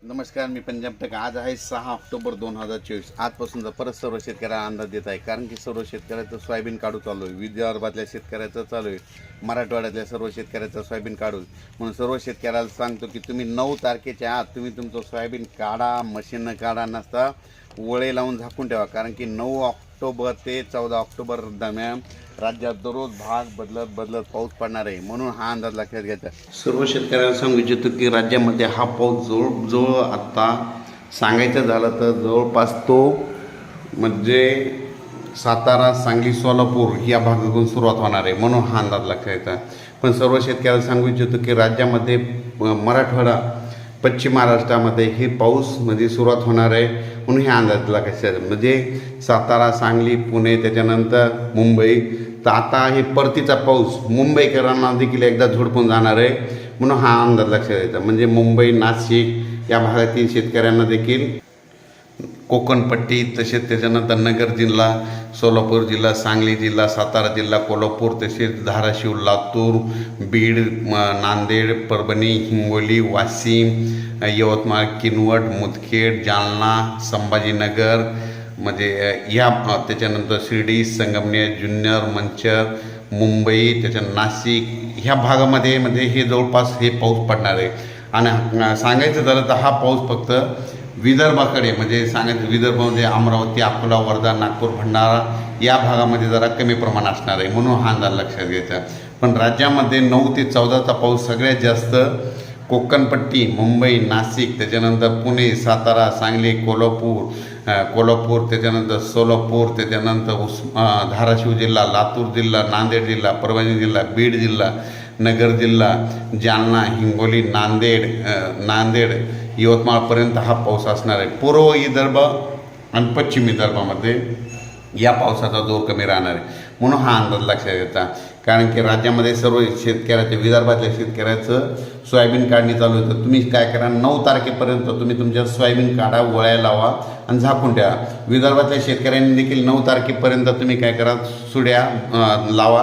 नमस्कार, मी पंजाब टेक. आज आहे 6 ऑक्टोबर 2024. आजपासूनचा परत सर्व शेतकऱ्यांना अंदाज देत आहे, कारण की सर्व शेतकऱ्याचं सोयाबीन काढू चालू आहे. विदर्भातल्या शेतकऱ्याचं चालू आहे, मराठवाड्यातल्या सर्व शेतकऱ्याचं सोयाबीन काढू. म्हणून सर्व शेतकऱ्याला सांगतो की तुम्ही 9 तारखेच्या आत तुम्ही तुमचं सोयाबीन काढा, मशीननं काढा, नसता वळे लावून झाकून ठेवा. कारण की 9 ऑक्टोबर ते 14 ऑक्टोबर दरम्यान राज्यात दररोज भाग बदलत पाऊस पडणार आहे. म्हणून हा अंदाज लक्षात घ्यायचा. सर्व शेतकऱ्यांना सांगू इच्छितो की राज्यामध्ये हा पाऊस जवळ आता सांगायचं झालं तर जवळपास तो म्हणजे सातारा, सांगली, सोलापूर या भागातून सुरुवात होणार आहे. म्हणून हा अंदाज लक्षात घ्यायचा. पण सर्व शेतकऱ्यांना सांगू इच्छितो की राज्यामध्ये मराठवाडा, पश्चिम महाराष्ट्रामध्ये हे पाऊस म्हणजे सुरुवात होणार आहे. म्हणून हे अंदाज लक्षात म्हणजे सातारा, सांगली, पुणे, त्याच्यानंतर मुंबई. तर आता हे परतीचा पाऊस मुंबईकरांना देखील एकदा झोडपून जाणार आहे. म्हणून हा अंदाज लक्षात घ्यायचा. म्हणजे मुंबई, नाशिक या भागातील शेतकऱ्यांना देखील कोकणपट्टी, तसेच त्याच्यानंतर नगर जिल्हा, सोलापूर जिल्हा, सांगली जिल्हा, सातारा जिल्हा, कोल्हापूर, तसेच धाराशिव, लातूर, बीड, नांदेड, परभणी, हिंगोली, वाशिम, यवतमाळ, किनवट, मुदखेड, जालना, संभाजीनगर म्हणजे या त्याच्यानंतर शिर्डी, संगमनेर, जुन्नर, मंचर, मुंबई, त्याच्यानंतर नाशिक ह्या भागामध्ये म्हणजे हे जवळपास हे पाऊस पडणार आहे. आणि सांगायचं झालं तर हा पाऊस फक्त विदर्भाकडे म्हणजे सांगायचं विदर्भामध्ये अमरावती, अकोला, वर्धा, नागपूर, भंडारा या भागामध्ये जरा कमी प्रमाण असणार आहे. म्हणून हा अंदाज लक्षात घ्यायचा. पण राज्यामध्ये 9 ते 14चा पाऊस सगळ्यात जास्त कोकणपट्टी, मुंबई, नाशिक, त्याच्यानंतर पुणे, सातारा, सांगली, कोल्हापूर, त्याच्यानंतर सोलापूर, त्याच्यानंतर धाराशिव जिल्हा, लातूर जिल्हा, नांदेड जिल्हा, परभणी जिल्हा, बीड जिल्हा, नगर जिल्हा, जालना, हिंगोली, नांदेड, यवतमाळपर्यंत हा पाऊस असणार आहे. पूर्व विदर्भ आणि पश्चिम विदर्भामध्ये या पावसाचा जोर कमी राहणार आहे. म्हणून हा अंदाज लक्षात घ्यायचा. कारण की राज्यामध्ये सर्व शेतकऱ्याचे, विदर्भातल्या शेतकऱ्याचं सोयाबीन काढणी चालू आहे. तर तुम्ही काय करा, 9 तारखेपर्यंत तुम्ही तुमच्या सोयाबीन काढा, वळ्या लावा आणि झाकून ठेवा. विदर्भातल्या शेतकऱ्यांनी देखील 9 तारखेपर्यंत तुम्ही काय करा, सुड्या लावा,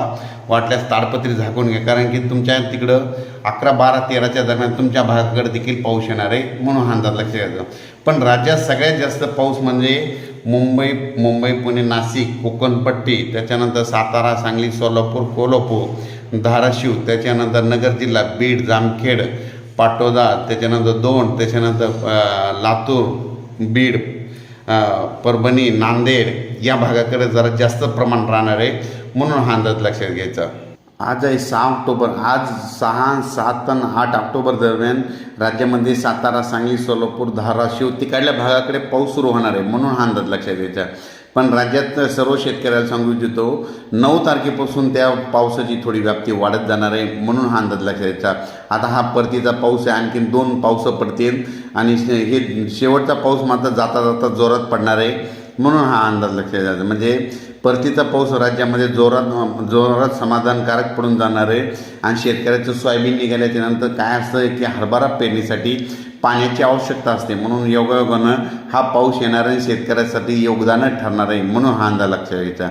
वाटल्यास ताडपत्री झाकून घ्या. कारण की तुमच्या तिकडं 11, 12, 13च्या दरम्यान तुमच्या भागाकडे देखील पाऊस येणार आहे. म्हणून हा अंदाज लक्षात घ्यायचा. पण राज्यात सगळ्यात जास्त पाऊस म्हणजे मुंबई, पुणे, नाशिक, कोकणपट्टी, त्याच्यानंतर सातारा, सांगली, सोलापूर, कोल्हापूर, धाराशिव, त्याच्यानंतर नगर जिल्हा, बीड, जामखेड, पाटोदा, त्याच्यानंतर दोंड, त्याच्यानंतर लातूर, बीड, परभणी, नांदेड या भागाकडे जरा जास्त प्रमाण राहणार आहे. म्हणून हा अंदाज लक्षात घ्यायचा. आज आहे 6 ऑक्टोबर. आज 6, 7 आणि 8 ऑक्टोबर दरम्यान राज्यामध्ये सातारा, सांगली, सोलापूर, धाराशिव तिकडल्या भागाकडे पाऊस सुरू होणार आहे. म्हणून हा अंदाज लक्षात घ्यायचा. पण राज्यात सर्व शेतकऱ्याला सांगू इच्छितो 9 तारखेपासून त्या पावसाची थोडी व्याप्ती वाढत जाणार आहे. म्हणून हा अंदाज लक्षात घ्यायचा. आता हा परतीचा पाऊस आहे, आणखीन 2 पावसं पडतील आणि हे शेवटचा पाऊस मात्र जाता जोरात पडणार आहे. म्हणून हा अंदाज लक्षात घ्यायचा. म्हणजे परतीचा पाऊस राज्यामध्ये जोरात समाधानकारक पडून जाणार आहे. आणि शेतकऱ्याचं सोयाबीन निघाल्याच्या नंतर काय असतं की हरभरा पेरणीसाठी पाण्याची आवश्यकता असते. म्हणून योगायोगानं हा पाऊस येणार आहे, शेतकऱ्यासाठी योगदान ठरणार आहे. म्हणून हा अंदाज लक्षात घ्यायचा.